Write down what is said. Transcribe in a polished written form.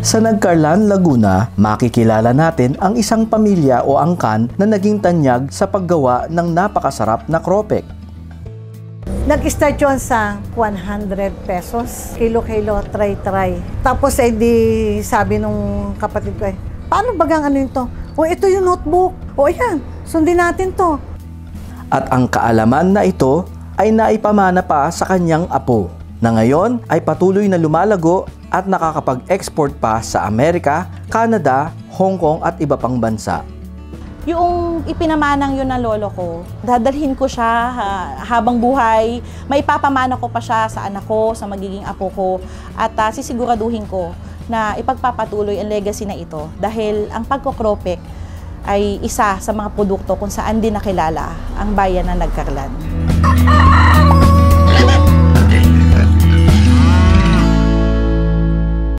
Sa Nagcarlan, Laguna, makikilala natin ang isang pamilya o angkan na naging tanyag sa paggawa ng napakasarap na kropek. Nag-start yun sa 100 pesos, kilo-kilo, try-try. Tapos di sabi nung kapatid ko, paano bagang ano yun to? O ito yung notebook. O yan, sundin natin to. At ang kaalaman na ito ay naipamana pa sa kanyang apo, na ngayon ay patuloy na lumalago at nakakapag-export pa sa Amerika, Canada, Hong Kong at iba pang bansa. Yung ipinamanang yun ng lolo ko, dadalhin ko siya habang buhay, maipapamana ko pa siya sa anak ko, sa magiging apo ko, at sisiguraduhin ko na ipagpapatuloy ang legacy na ito dahil ang pagkokropek ay isa sa mga produkto kung saan din nakilala ang bayan ng Nagcarlan.